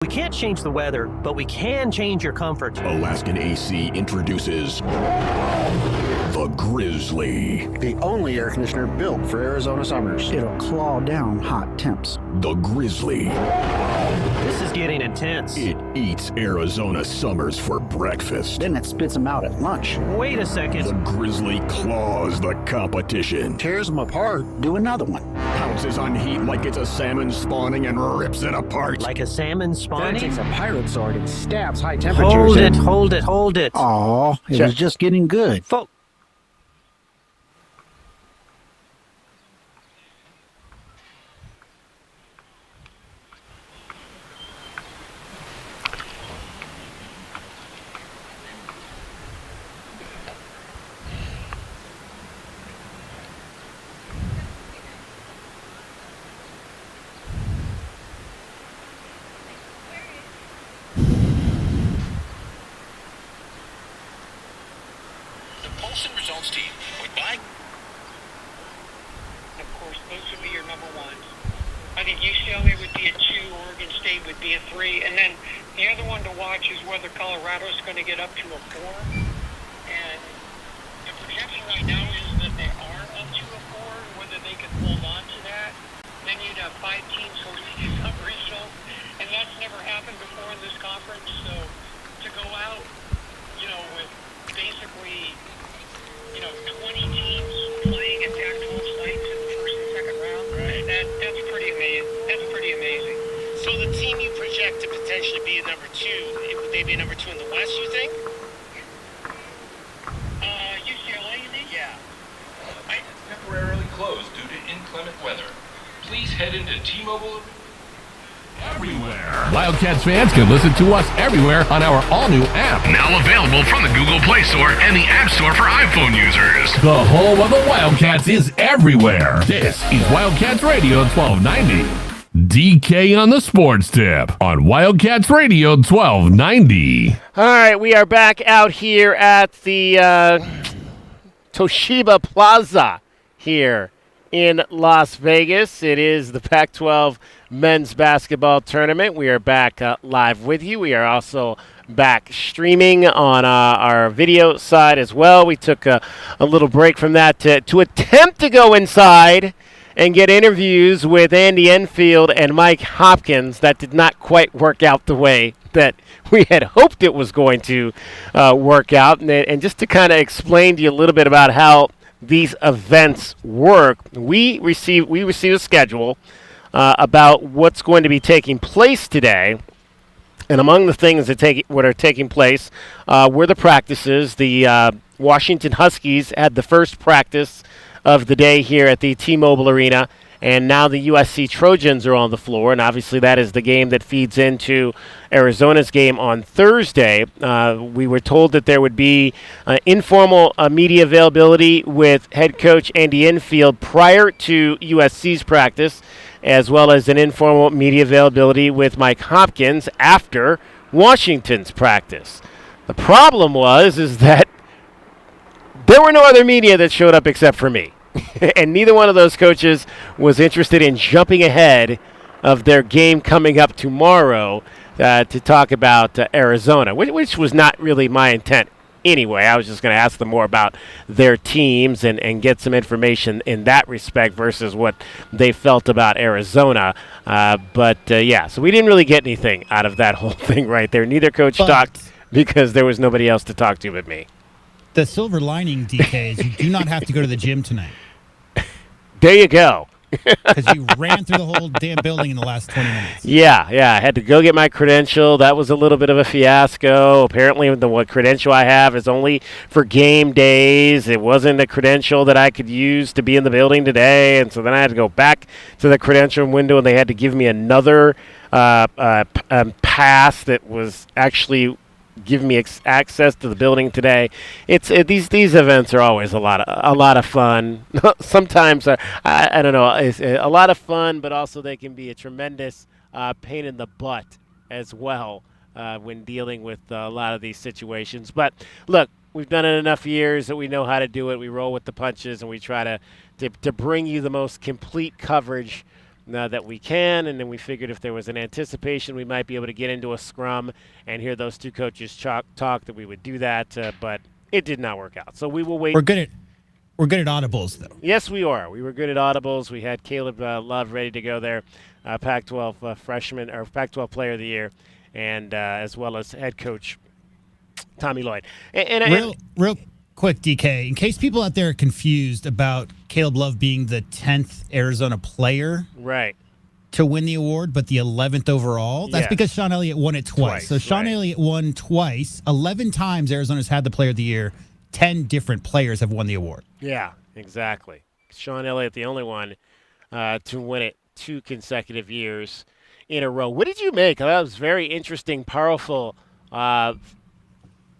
We can't change the weather, but we can change your comfort. Alaskan AC introduces the Grizzly. The only air conditioner built for Arizona summers. It'll claw down hot temps. The Grizzly. This is getting intense. It eats Arizona summers for breakfast. Then it spits them out at lunch. Wait a second. The Grizzly claws the competition. Tears them apart. Do another one. Pounces on heat like it's a salmon spawning and rips it apart. Like a salmon Then it spawning? takes a pirate sword and stabs high temperatures. Hold it. Aw, it was just getting good. Polson results team. Point by. Of course, those would be your number ones. I think UCLA would be a 2, Oregon State would be a 3, and then the other one to watch is whether Colorado's going to get up to a 4. And the projection right now is that they are up to a 4, whether they can hold on to that. Then you'd have 5 teams hosting a sub-regional, and that's never happened before in this conference. So to go out, with basically 20 teams playing at Pac-12 sites in the first and second round. Right. That's pretty amazing. That's pretty amazing. So the team you project to potentially be a number 2, would they be a number 2 in the West, you think? UCLA, you think? Yeah. Temporarily closed due to inclement weather. Please head into T-Mobile. Everywhere. Wildcats fans can listen to us everywhere on our all-new app. Now available from the Google Play Store and the App Store for iPhone users. The home of the Wildcats is everywhere. This is Wildcats Radio 1290. DK on the Sports Tip on Wildcats Radio 1290. All right, we are back out here at the Toshiba Plaza here in Las Vegas. It is the Pac-12 men's basketball tournament. We are back live with you. We are also back streaming on our video side as well. We took a little break from that to attempt to go inside and get interviews with Andy Enfield and Mike Hopkins. That did not quite work out the way that we had hoped it was going to work out. And just to kind of explain to you a little bit about how these events work, we receive a schedule about what's going to be taking place today. And among the things that are taking place were the practices. The Washington Huskies had the first practice of the day here at the T-Mobile Arena, and now the USC Trojans are on the floor, and obviously that is the game that feeds into Arizona's game on Thursday. We were told that there would be informal media availability with head coach Andy Enfield prior to USC's practice, as well as an informal media availability with Mike Hopkins after Washington's practice. The problem is that there were no other media that showed up except for me. And neither one of those coaches was interested in jumping ahead of their game coming up tomorrow to talk about Arizona, which was not really my intent anyway. I was just going to ask them more about their teams and get some information in that respect versus what they felt about Arizona. So we didn't really get anything out of that whole thing right there. Neither coach talked because there was nobody else to talk to but me. The silver lining, DK, is you do not have to go to the gym tonight. There you go. Because you ran through the whole damn building in the last 20 minutes. Yeah. I had to go get my credential. That was a little bit of a fiasco. Apparently, what credential I have is only for game days. It wasn't a credential that I could use to be in the building today. And so then I had to go back to the credential window, and they had to give me another pass that was actually give me access to the building today. These events are always a lot of fun. Sometimes I don't know, it's a lot of fun, but also they can be a tremendous pain in the butt as well when dealing with a lot of these situations. But look, we've done it enough years that we know how to do it. We roll with the punches, and we try to bring you the most complete coverage that we can, and then we figured if there was an anticipation, we might be able to get into a scrum and hear those two coaches talk that we would do that, but it did not work out. So we will wait. We're good at audibles, though. Yes, we are. We were good at audibles. We had Caleb Love ready to go there, Pac-12 freshman or Pac-12 Player of the Year, and as well as head coach Tommy Lloyd. Real quick, DK, in case people out there are confused about Caleb Love being the 10th Arizona player right to win the award, but the 11th overall, that's because Sean Elliott won it twice. So Sean Elliott won twice. 11 times Arizona's had the Player of the Year. 10 different players have won the award. Yeah, exactly. Sean Elliott, the only one to win it 2 consecutive years in a row. What did you make? That was very interesting, powerful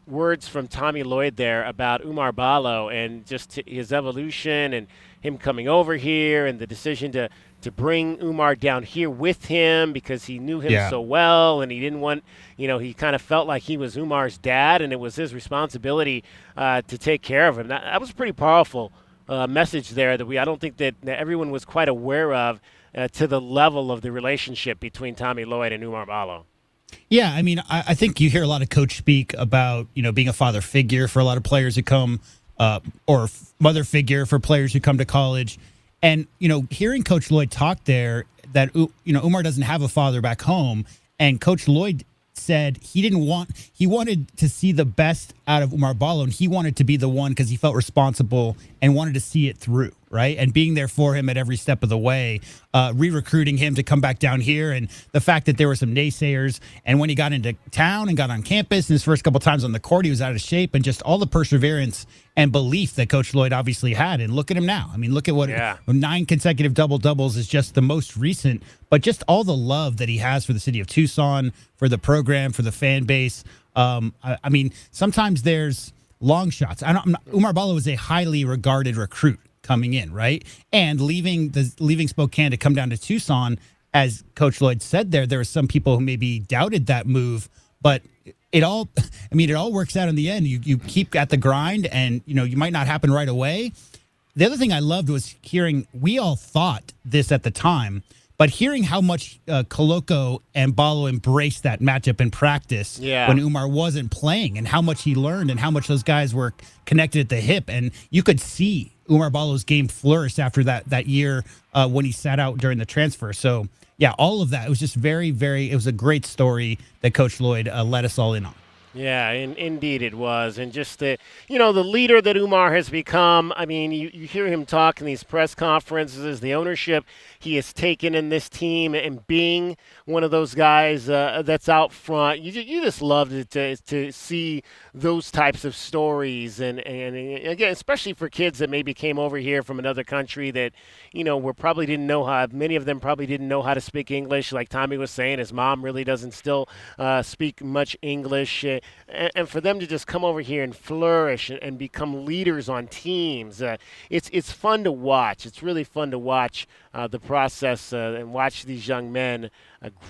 words from Tommy Lloyd there about Umar Ballo and just his evolution and him coming over here and the decision to bring Umar down here with him because he knew him so well and he didn't want, he kind of felt like he was Umar's dad and it was his responsibility to take care of him. That was a pretty powerful message there that I don't think that everyone was quite aware of to the level of the relationship between Tommy Lloyd and Umar Ballo. Yeah, I mean, I think you hear a lot of coach speak about, being a father figure for a lot of players who come, or mother figure for players who come to college. And, hearing Coach Lloyd talk there that, Umar doesn't have a father back home, and Coach Lloyd said he wanted to see the best out of Umar Ballo, and he wanted to be the one because he felt responsible and wanted to see it through, right? And being there for him at every step of the way, re-recruiting him to come back down here, and the fact that there were some naysayers, and when he got into town and got on campus, and his first couple times on the court, he was out of shape, and just all the perseverance and belief that Coach Lloyd obviously had. And look at him now. I mean, look at what 9 consecutive double-doubles is just the most recent, but just all the love that he has for the city of Tucson, for the program, for the fan base. I mean, sometimes there's long shots. Umar Ballo is a highly regarded recruit coming in, right? And leaving Spokane to come down to Tucson, as Coach Lloyd said there were some people who maybe doubted that move, but it all works out in the end. You keep at the grind, and you might not happen right away. The other thing I loved was hearing, we all thought this at the time, but hearing how much Koloko and Ballo embraced that matchup in practice when Umar wasn't playing, and how much he learned and how much those guys were connected at the hip. And you could see Umar Ballo's game flourished after that year when he sat out during the transfer. So, yeah, all of that. It was just it was a great story that Coach Lloyd let us all in on. Yeah, indeed it was. And just the leader that Umar has become. I mean, you hear him talk in these press conferences, the ownership he has taken in this team, and being one of those guys that's out front. You just love to see those types of stories. And again, especially for kids that maybe came over here from another country that, probably didn't know many of them probably didn't know how to speak English. Like Tommy was saying, his mom really doesn't still speak much English. And for them to just come over here and flourish and become leaders on teams, it's fun to watch. It's really fun to watch the process and watch these young men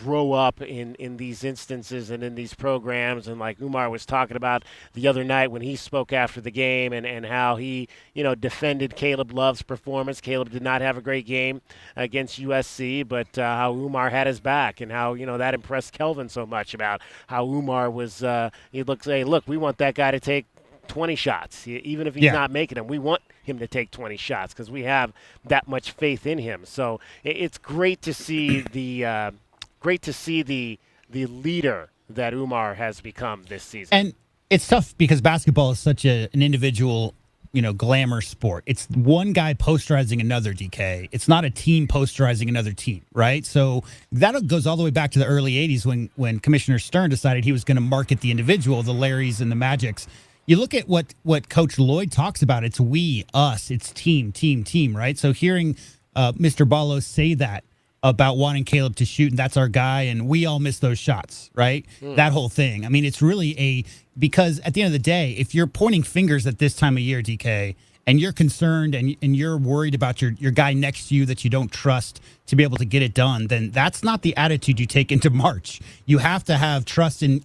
grow up in these instances and in these programs. And like Umar was talking about the other night when he spoke after the game and how he, defended Caleb Love's performance. Caleb did not have a great game against USC, but how Umar had his back, and how, that impressed Kelvin so much about how Umar was, look, we want that guy to take 20 shots, even if he's not making them. We want him to take 20 shots because we have that much faith in him. So it's great to see the leader that Umar has become this season. And it's tough because basketball is such an individual, glamour sport. It's one guy posterizing another, DK. It's not a team posterizing another team, right? So that goes all the way back to the early 80s when Commissioner Stern decided he was going to market the individual, the Larrys and the Magics. You look at what Coach Lloyd talks about. It's we, us, it's team, right? So hearing Mr. Ballo say that about wanting Caleb to shoot, and that's our guy, and we all miss those shots, right? That whole thing. I mean, it's really because at the end of the day, if you're pointing fingers at this time of year, DK, and you're concerned and you're worried about your guy next to you that you don't trust to be able to get it done, then that's not the attitude you take into March. You have to have trust, and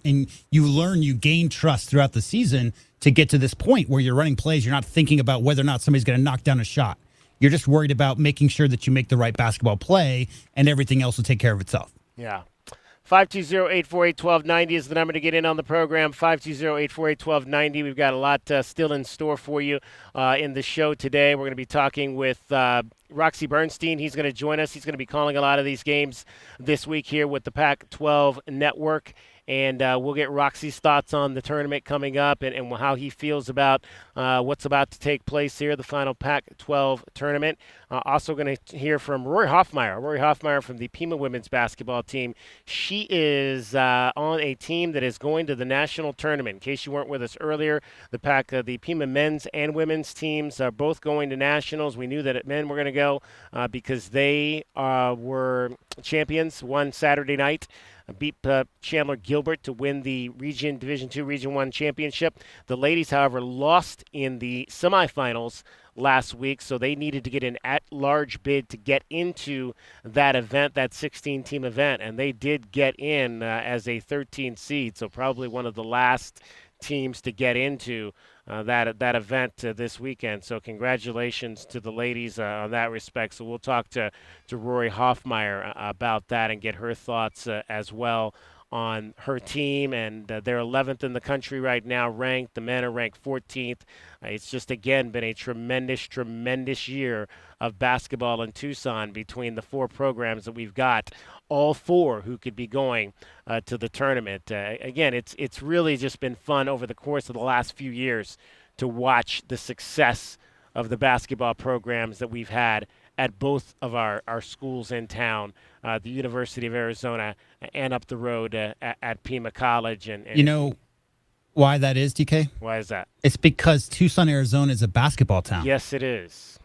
you gain trust throughout the season to get to this point where you're running plays. You're not thinking about whether or not somebody's going to knock down a shot. You're just worried about making sure that you make the right basketball play, and everything else will take care of itself. Yeah. 520-848-1290 is the number to get in on the program. 520-848-1290. We've got a lot still in store for you in the show today. We're going to be talking with Roxy Bernstein. He's going to join us. He's going to be calling a lot of these games this week here with the Pac-12 Network. And we'll get Roxy's thoughts on the tournament coming up and how he feels about what's about to take place here, the final Pac-12 tournament. Also going to hear from Rory Hoffmeyer. Rory Hoffmeyer from the Pima women's basketball team. She is on a team that is going to the national tournament. In case you weren't with us earlier, the Pima men's and women's teams are both going to nationals. We knew that men were going to go because they were champions one Saturday night. Beat Chandler Gilbert to win the Division II Region 1 championship. The ladies, however, lost in the semifinals last week, so they needed to get an at-large bid to get into that event, that 16-team event, and they did get in as a 13 seed, so probably one of the last teams to get into that event this weekend. So congratulations to the ladies on that respect. So we'll talk to Rory Hoffmeyer about that and get her thoughts as well on her team. And they're 11th in the country right now, ranked. The men are ranked 14th. It's just, again, been a tremendous year of basketball in Tucson between the four programs that we've got, all four who could be going to the tournament. Again, it's really just been fun over the course of the last few years to watch the success of the basketball programs that we've had at both of our schools in town, the University of Arizona and up the road at Pima College. And you know why that is, DK? Why is that? It's because Tucson, Arizona is a basketball town. Yes, it is.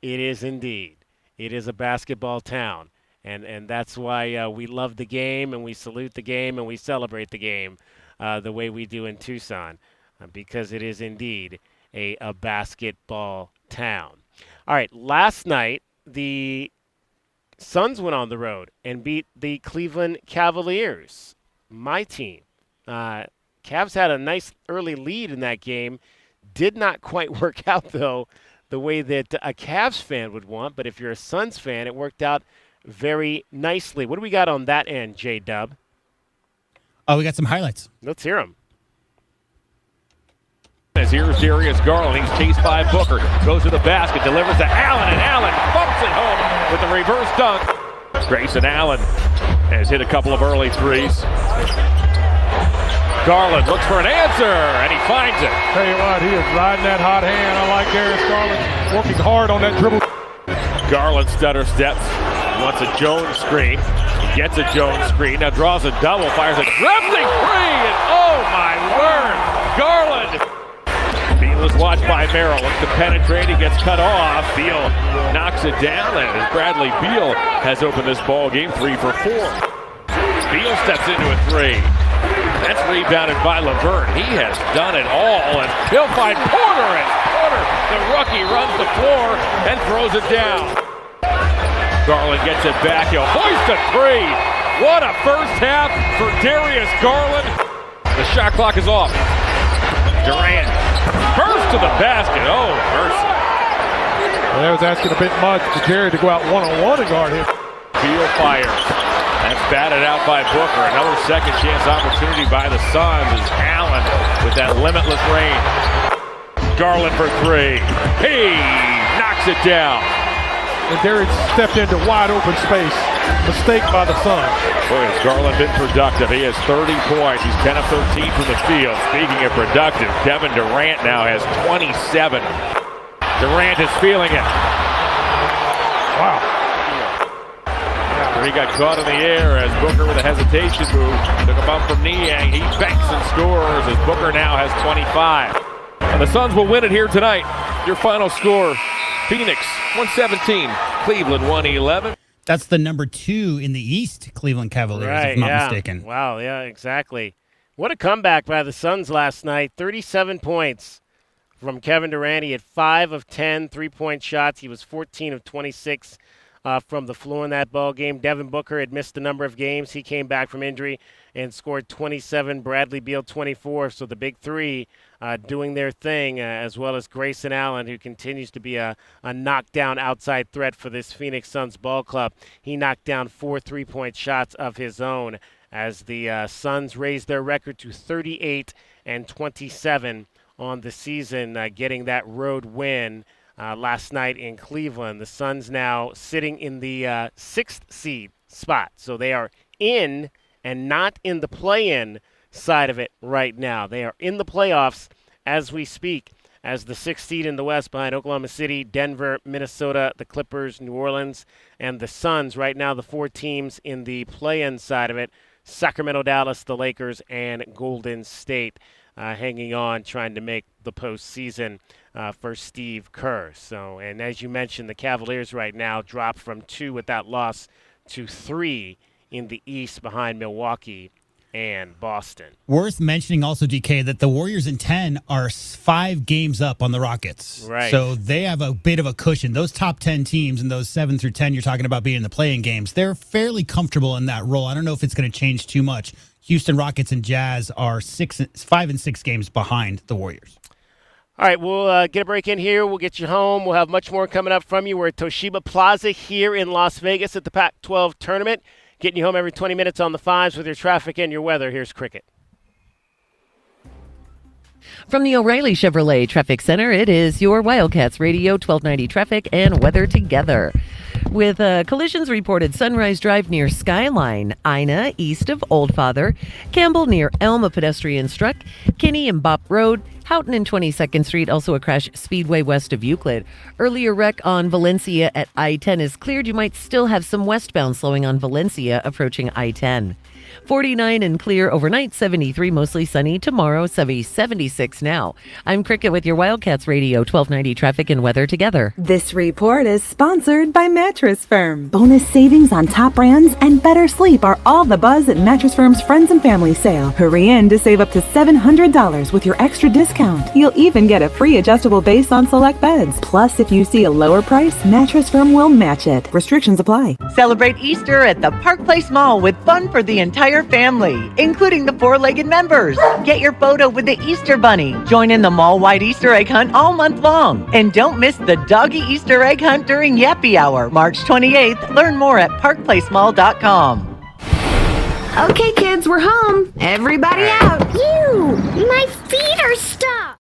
It is indeed. It is a basketball town. And that's why we love the game and we salute the game and we celebrate the game the way we do in Tucson because it is indeed a basketball town. All right, last night the Suns went on the road and beat the Cleveland Cavaliers, my team. Cavs had a nice early lead in that game. Did not quite work out, though, the way that a Cavs fan would want. But if you're a Suns fan, it worked out very nicely. What do we got on that end, J-Dub? Oh, we got some highlights. Let's hear them. As here's Darius Garland. He's chased by Booker. Goes to the basket, delivers to Allen, and Allen bumps it home with the reverse dunk. Grayson Allen has hit a couple of early threes. Garland looks for an answer, and he finds it. Tell you what, he is riding that hot hand. I like Darius Garland working hard on that dribble. Garland stutter steps. He wants a Jones screen. He gets a Jones screen. Now draws a double, fires a drifting three, and oh my word, Garland. Beal is watched by Merrill. Looks to penetrate. He gets cut off. Beal knocks it down, and as Bradley Beal has opened this ball game 3 for 4. Beal steps into a three. That's rebounded by Laverne. He has done it all, and he'll find Porter, and Porter, the rookie, runs the floor and throws it down. Garland gets it back. He'll hoist a three. What a first half for Darius Garland. The shot clock is off. Durant burst to the basket. Oh, mercy. Well, that was asking a bit much for Jerry to go out one-on-one and guard him. Beal fires. That's batted out by Booker. Another second chance opportunity by the Suns as Allen with that limitless range. Garland for three. He knocks it down. And Derek stepped into wide open space. Mistake by the Suns. Boy, has Garland been productive. He has 30 points. He's 10 of 13 from the field. Speaking of productive, Kevin Durant now has 27. Durant is feeling it. Wow. He got caught in the air as Booker with a hesitation move. Took a bump from Niang. He banks and scores as Booker now has 25. And the Suns will win it here tonight. Your final score, Phoenix 117, Cleveland 111. That's the number 2 in the East, Cleveland Cavaliers, Right, if I'm not yeah. mistaken. Wow, yeah, exactly. What a comeback by the Suns last night. 37 points from Kevin Durant. He had 5 of 10 3-point shots. He was 14 of 26 from the floor in that ball game. Devin Booker had missed a number of games. He came back from injury and scored 27. Bradley Beal 24. So the big three doing their thing, as well as Grayson Allen, who continues to be a knockdown outside threat for this Phoenix Suns ball club. He knocked down 4 3-point shots of his own as the Suns raised their record to 38 and 27 on the season, getting that road win last night in Cleveland. The Suns now sitting in the sixth seed spot, so they are in and not in the play-in side of it right now. They are in the playoffs as we speak, as the sixth seed in the West behind Oklahoma City, Denver, Minnesota, the Clippers, New Orleans, and the Suns. Right now, the four teams in the play-in side of it: Sacramento, Dallas, the Lakers, and Golden State, hanging on, trying to make the postseason for Steve Kerr. So, and as you mentioned, the Cavaliers right now dropped from 2 with that loss to 3 in the East behind Milwaukee and Boston. Worth mentioning also, DK, that the Warriors in 10 are 5 games up on the Rockets. Right. So they have a bit of a cushion. Those top 10 teams and those 7 through 10 you're talking about being in the play-in games, they're fairly comfortable in that role. I don't know if it's going to change too much. Houston Rockets and Jazz are 5 and 6 games behind the Warriors. All right, we'll get a break in here. We'll get you home. We'll have much more coming up from you. We're at Toshiba Plaza here in Las Vegas at the Pac-12 tournament. Getting you home every 20 minutes on the fives with your traffic and your weather. Here's Cricket. From the O'Reilly Chevrolet Traffic Center, it is your Wildcats Radio 1290 traffic and weather together. With collisions reported Sunrise Drive near Skyline, Ina east of Old Father, Campbell near Elm, a pedestrian struck, Kinney and Bop Road, Houghton and 22nd Street, also a crash Speedway west of Euclid. Earlier wreck on Valencia at I-10 is cleared. You might still have some westbound slowing on Valencia approaching I-10. 49 and clear overnight, 73 mostly sunny. Tomorrow, 76 now. I'm Cricket with your Wildcats Radio 1290 traffic and weather together. This report is sponsored by Mattress Firm. Bonus savings on top brands and better sleep are all the buzz at Mattress Firm's Friends and Family sale. Hurry in to save up to $700 with your extra discount. You'll even get a free adjustable base on select beds. Plus, if you see a lower price, Mattress Firm will match it. Restrictions apply. Celebrate Easter at the Park Place Mall with fun for the entire family, including the four-legged members. Get your photo with the Easter Bunny. Join in the mall-wide Easter egg hunt all month long. And don't miss the doggy Easter egg hunt during Yappy Hour, March 28th. Learn more at parkplacemall.com. Okay, kids, we're home. Everybody out. You! My feet are stuck!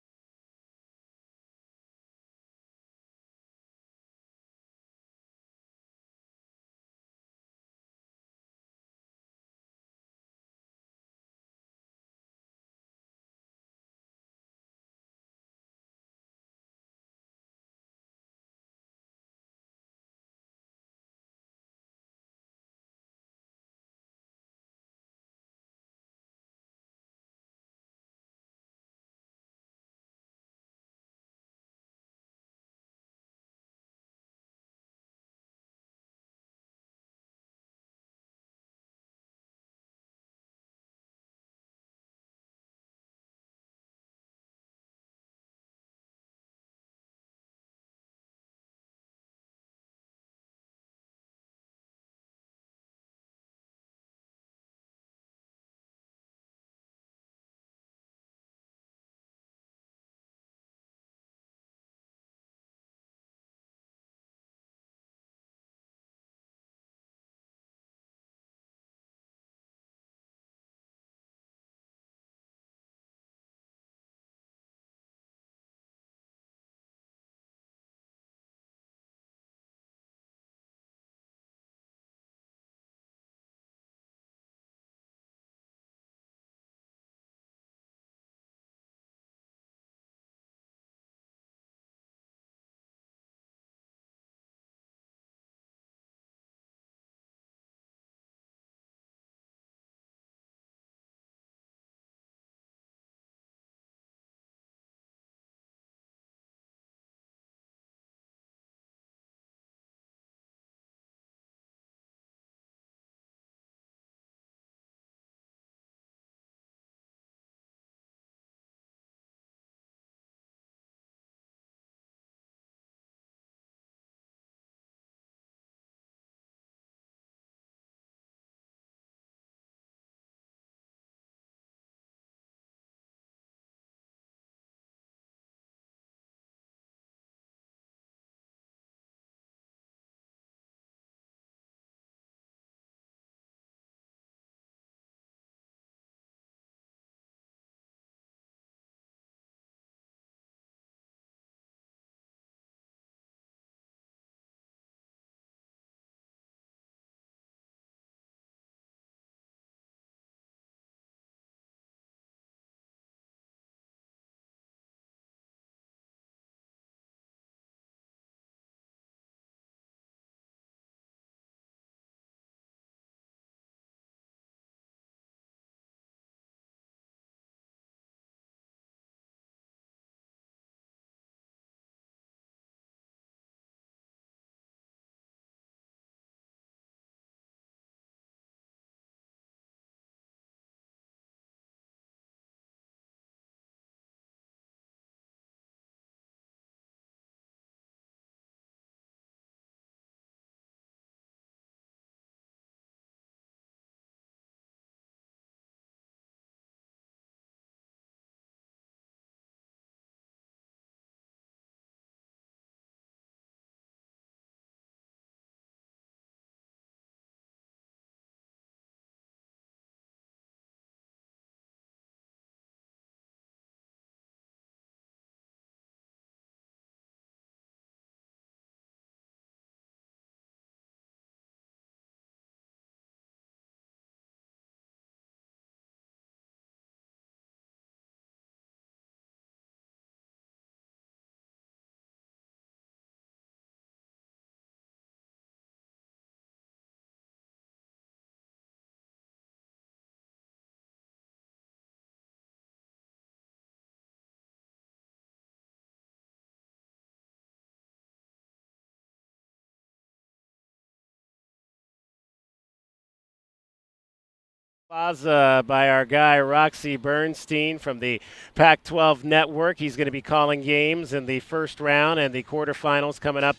Plaza by our guy Roxy Bernstein from the Pac-12 Network. He's going to be calling games in the first round and the quarterfinals coming up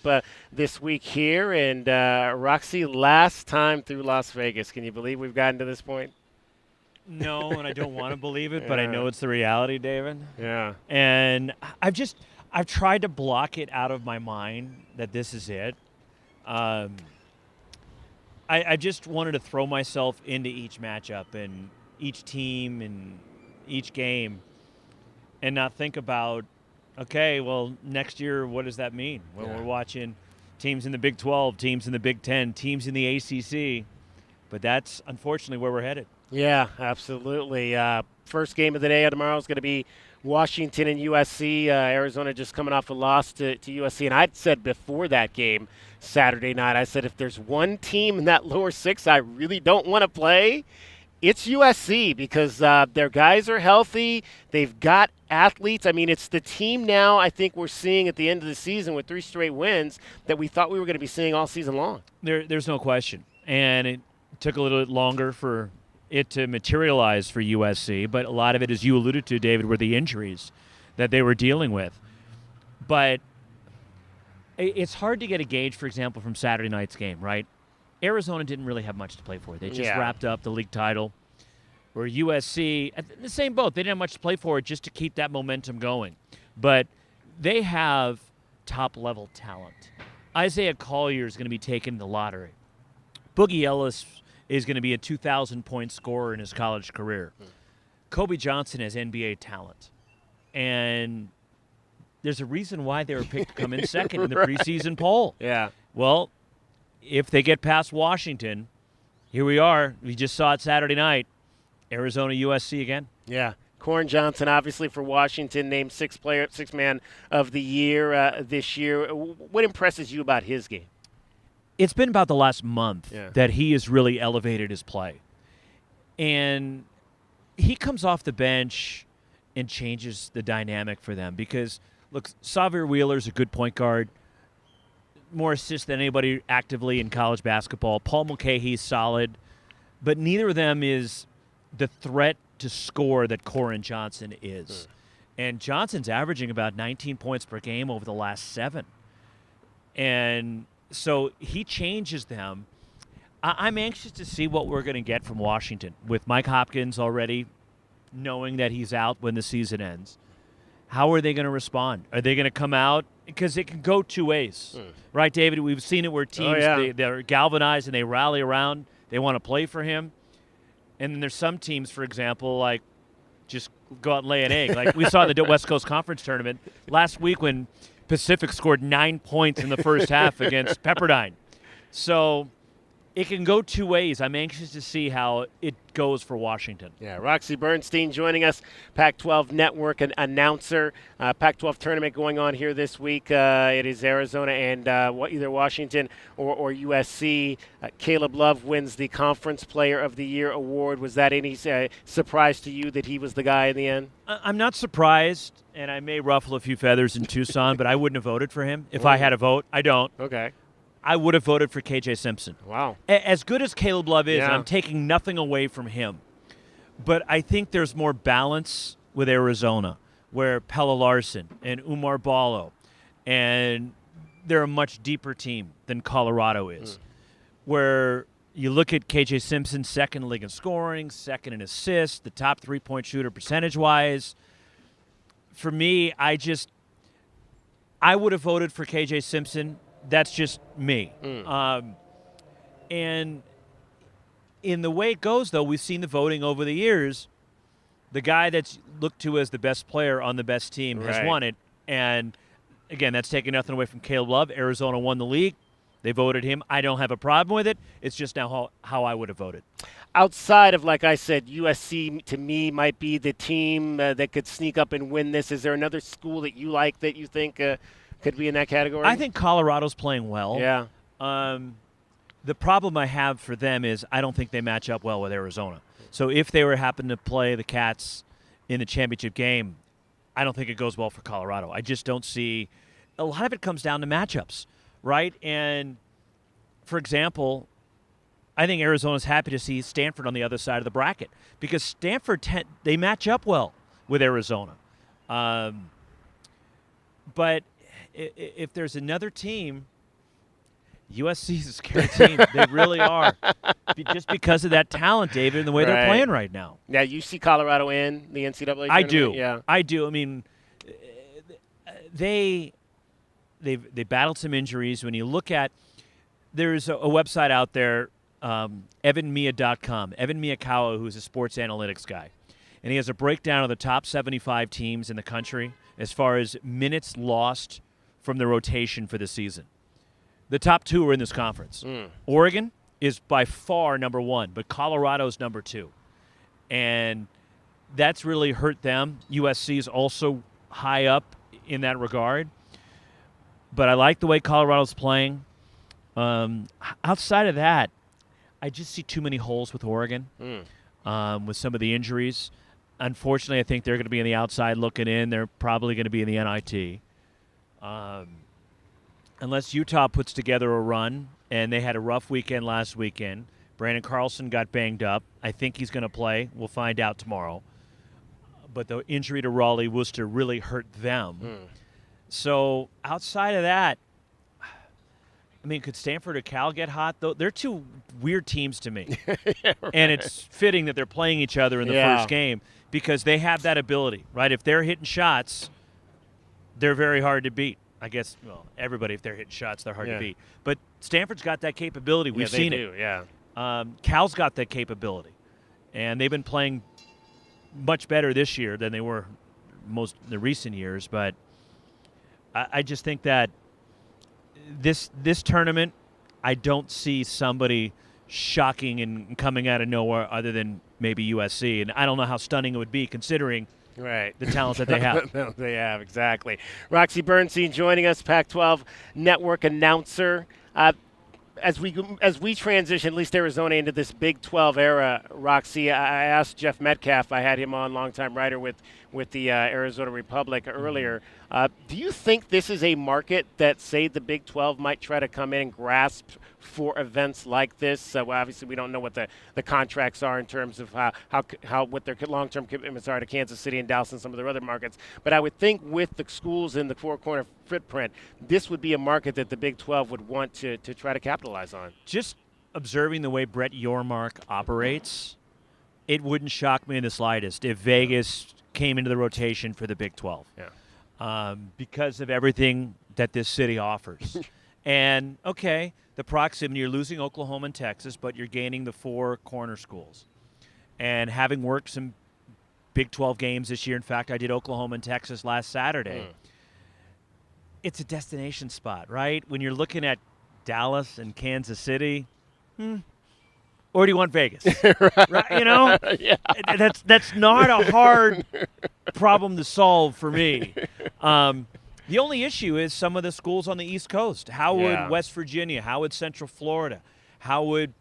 this week here. And Roxy, last time through Las Vegas. Can you believe we've gotten to this point? No, and I don't want to believe it, but I know it's the reality, David. Yeah. And I've tried to block it out of my mind that this is it. I just wanted to throw myself into each matchup and each team and each game and not think about, okay, well, next year, what does that mean? Well, we're watching teams in the Big 12, teams in the Big 10, teams in the ACC, but that's unfortunately where we're headed. Yeah, absolutely. First game of the day tomorrow is going to be Washington and USC. Arizona just coming off a loss to USC. And I'd said before that game Saturday night, I said if there's one team in that lower six I really don't want to play, it's USC because their guys are healthy. They've got athletes. I mean, it's the team now I think we're seeing at the end of the season with 3 straight wins that we thought we were going to be seeing all season long. There's no question. And it took a little bit longer for it to materialize for USC, but a lot of it, as you alluded to, David, were the injuries that they were dealing with. But it's hard to get a gauge, for example, from Saturday night's game, right? Arizona didn't really have much to play for. They just wrapped up the league title. Where USC, at the same boat, they didn't have much to play for just to keep that momentum going. But they have top-level talent. Isaiah Collier is going to be taken in the lottery. Boogie Ellis is going to be a 2,000-point scorer in his college career. Kobe Johnson has NBA talent. And there's a reason why they were picked to come in second in the preseason poll. Yeah. Well, if they get past Washington, here we are. We just saw it Saturday night. Arizona, USC again. Yeah. Corn Johnson, obviously for Washington, named sixth man of the year this year. What impresses you about his game? It's been about the last month that he has really elevated his play. And he comes off the bench and changes the dynamic for them because, look, Xavier Wheeler's a good point guard, more assists than anybody actively in college basketball. Paul Mulcahy's solid, but neither of them is the threat to score that Corn Johnson is. And Johnson's averaging about 19 points per game over the last 7. And so he changes them. I'm anxious to see what we're going to get from Washington with Mike Hopkins already knowing that he's out when the season ends. How are they going to respond? Are they going to come out? Because it can go two ways. Right, David? We've seen it where teams, they're galvanized and they rally around. They want to play for him. And then there's some teams, for example, like just go out and lay an egg. Like we saw in the West Coast Conference Tournament last week when Pacific scored 9 points in the first half against Pepperdine. So it can go two ways. I'm anxious to see how it goes for Washington. Yeah, Roxy Bernstein joining us, Pac-12 Network and announcer. Pac-12 tournament going on here this week. It is Arizona and either Washington or USC. Caleb Love wins the Conference Player of the Year award. Was that any surprise to you that he was the guy in the end? I'm not surprised, and I may ruffle a few feathers in Tucson, but I wouldn't have voted for him if I had a vote. I don't. Okay. I would have voted for KJ Simpson. Wow. As good as Caleb Love is, and I'm taking nothing away from him, but I think there's more balance with Arizona, where Pella Larson and Umar Ballo, and they're a much deeper team than Colorado is, where you look at KJ Simpson, second in league in scoring, second in assists, the top three-point shooter percentage-wise. For me, I would have voted for KJ Simpson. That's just me. And in the way it goes, though, we've seen the voting over the years. The guy that's looked to as the best player on the best team has won it. And, again, that's taking nothing away from Caleb Love. Arizona won the league. They voted him. I don't have a problem with it. It's just now how I would have voted. Outside of, like I said, USC to me might be the team that could sneak up and win this. Is there another school that you like that you think could be in that category? I think Colorado's playing well. Yeah. The problem I have for them is I don't think they match up well with Arizona. So if they were happen to play the Cats in the championship game, I don't think it goes well for Colorado. I just don't see – a lot of it comes down to matchups, right? And, for example, I think Arizona's happy to see Stanford on the other side of the bracket because Stanford, they match up well with Arizona. But if there's another team, USC's a scary team. They really are. Just because of that talent, David, and the way they're playing right now. Yeah, you see Colorado in the NCAA tournament? I do. Yeah. I do. I mean, they battled some injuries. When you look at, there's a website out there, evanmia.com. Evan Miyakawa, who's a sports analytics guy. And he has a breakdown of the top 75 teams in the country as far as minutes lost from the rotation for the season. The top 2 are in this conference. Oregon is by far number 1, but Colorado's number 2. And that's really hurt them. USC is also high up in that regard. But I like the way Colorado's playing. Outside of that, I just see too many holes with Oregon with some of the injuries. Unfortunately, I think they're going to be on the outside looking in. They're probably going to be in the NIT. Unless Utah puts together a run, and they had a rough weekend last weekend. Brandon Carlson got banged up. I think he's going to play. We'll find out tomorrow. But the injury to Raleigh Worcester really hurt them. So outside of that, I mean, could Stanford or Cal get hot? Though they're two weird teams to me. And it's fitting that they're playing each other in the first game because they have that ability, right? If they're hitting shots, they're very hard to beat. I guess, well, everybody, if they're hitting shots, they're hard to beat. But Stanford's got that capability. We've seen it. Cal's got that capability. And they've been playing much better this year than they were most in the recent years. But I just think that this tournament, I don't see somebody shocking and coming out of nowhere other than maybe USC. And I don't know how stunning it would be considering the talents that they have. They have, exactly. Roxy Bernstein joining us, Pac-12 Network announcer. As we transition, at least Arizona, into this Big 12 era, Roxy, I asked Jeff Metcalf, I had him on, longtime writer with the Arizona Republic earlier. Do you think this is a market that, say, the Big 12 might try to come in and grasp for events like this? Well, obviously, we don't know what the contracts are in terms of how what their long-term commitments are to Kansas City and Dallas and some of their other markets. But I would think with the schools in the four-corner footprint, this would be a market that the Big 12 would want to try to capitalize on. Just observing the way Brett Yormark operates, it wouldn't shock me in the slightest if Vegas came into the rotation for the Big 12. Because of everything that this city offers. And, okay, the proximity, you're losing Oklahoma and Texas, but you're gaining the 4 corner schools. And having worked some Big 12 games this year, in fact, I did Oklahoma and Texas last Saturday. It's a destination spot, right? When you're looking at Dallas and Kansas City, or do you want Vegas? Right, you know? That's not a hard problem to solve for me. The only issue is some of the schools on the East Coast. How would West Virginia, how would Central Florida, how would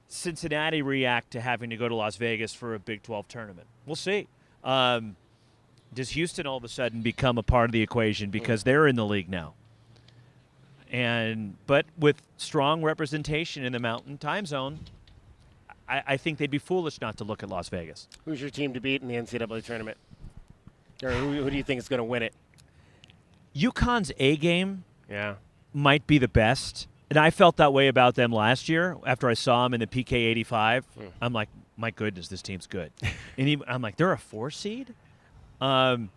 Cincinnati react to having to go to Las Vegas for a Big 12 tournament? We'll see. Does Houston all of a sudden become a part of the equation because they're in the league now? But with strong representation in the Mountain Time Zone, I think they'd be foolish not to look at Las Vegas. Who's your team to beat in the NCAA tournament? Or who do you think is going to win it? UConn's A game might be the best. And I felt that way about them last year after I saw them in the PK 85. I'm like, my goodness, this team's good. And I'm like, they're a 4 seed? There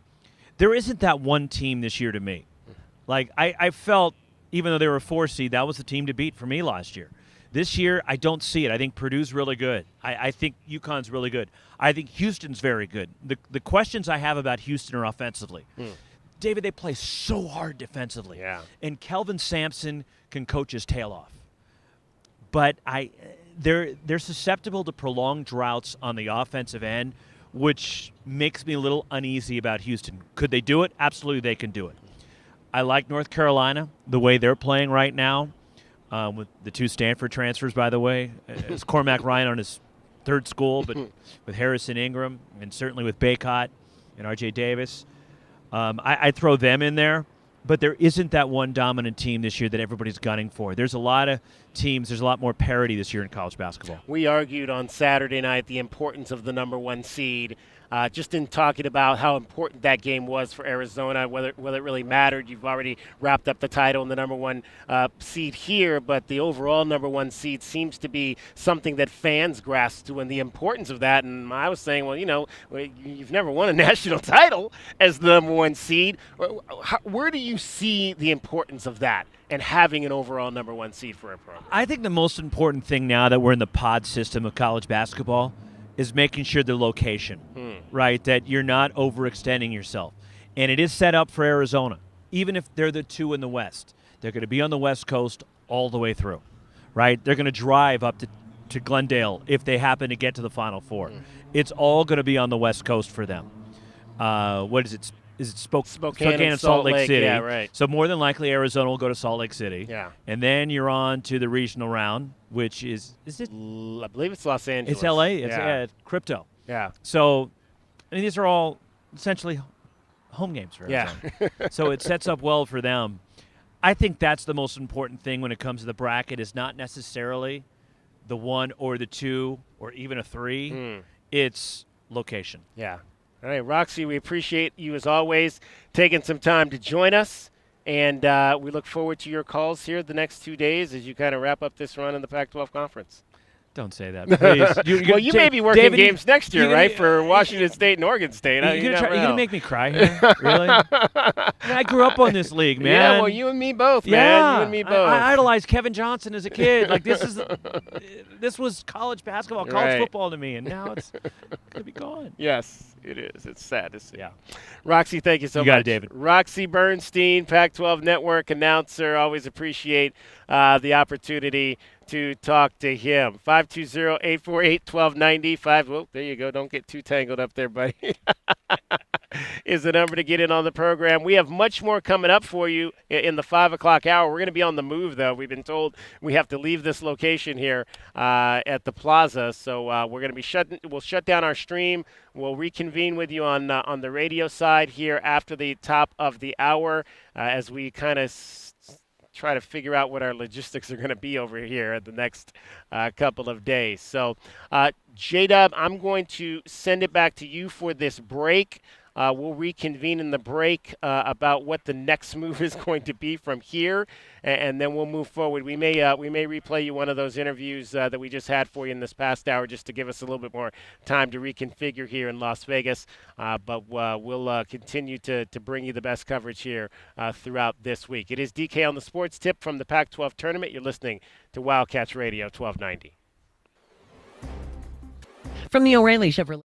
isn't that one team this year to me. Like, I felt, even though they were a 4 seed, that was the team to beat for me last year. This year, I don't see it. I think Purdue's really good. I think UConn's really good. I think Houston's very good. The questions I have about Houston are offensively. David, they play so hard defensively. And Kelvin Sampson can coach his tail off. But they're susceptible to prolonged droughts on the offensive end, which makes me a little uneasy about Houston. Could they do it? Absolutely, they can do it. I like North Carolina, the way they're playing right now, with the 2 Stanford transfers, by the way. It's Cormac Ryan on his 3rd school, but with Harrison Ingram and certainly with Baycott and R.J. Davis. I'd throw them in there, but there isn't that one dominant team this year that everybody's gunning for. There's a lot of teams. There's a lot more parity this year in college basketball. We argued on Saturday night the importance of the number 1 seed. Just in talking about how important that game was for Arizona, whether it really mattered. You've already wrapped up the title and the number 1 seed here, but the overall number 1 seed seems to be something that fans grasp to, and the importance of that. And I was saying, well, you've never won a national title as the number 1 seed. Where do you see the importance of that and having an overall number 1 seed for a program? I think the most important thing now that we're in the pod system of college basketball is making sure the location, right, that you're not overextending yourself. And it is set up for Arizona. Even if they're the 2 in the West, they're going to be on the West Coast all the way through, right? They're going to drive up to Glendale if they happen to get to the Final Four. It's all going to be on the West Coast for them. What is it? Is it Spokane and Salt Lake City? Yeah, right. So more than likely Arizona will go to Salt Lake City. Yeah. And then you're on to the regional round, which is it? I believe it's Los Angeles. It's LA. It's crypto. Yeah. So, these are all essentially home games for Arizona. Yeah. So it sets up well for them. I think that's the most important thing when it comes to the bracket is not necessarily the 1 or the 2 or even a 3. It's location. Yeah. All right, Roxy, we appreciate you as always taking some time to join us. And we look forward to your calls here the next 2 days as you kind of wrap up this run in the Pac-12 conference. Don't say that, please. Well, you may be working David, games next year, right, for Washington State and Oregon State. You're going to make me cry here? Really? I grew up on this league, man. Yeah, well, you and me both, man. You and me both. I idolized Kevin Johnson as a kid. Like, this was college basketball, college football to me, and now it's going to be gone. Yes, it is. It's sad to see. Yeah. Roxy, thank you so much. You got it, David. Roxy Bernstein, Pac-12 Network announcer. Always appreciate the opportunity to talk to him. 520-848-1290. Well, there you go. Don't get too tangled up there, buddy. Is the number to get in on the program. We have much more coming up for you in the 5 o'clock hour. We're going to be on the move, though. We've been told we have to leave this location here at the Plaza. So we're going to be we'll shut down our stream. We'll reconvene with you on the radio side here after the top of the hour as we kind of try to figure out what our logistics are going to be over here at the next couple of days. So, J-Dub, I'm going to send it back to you for this break. We'll reconvene in the break about what the next move is going to be from here, and then we'll move forward. We may replay you one of those interviews that we just had for you in this past hour, just to give us a little bit more time to reconfigure here in Las Vegas. But we'll continue to bring you the best coverage here throughout this week. It is DK on the Sports Tip from the Pac-12 Tournament. You're listening to Wildcats Radio 1290. From the O'Reilly Chevrolet.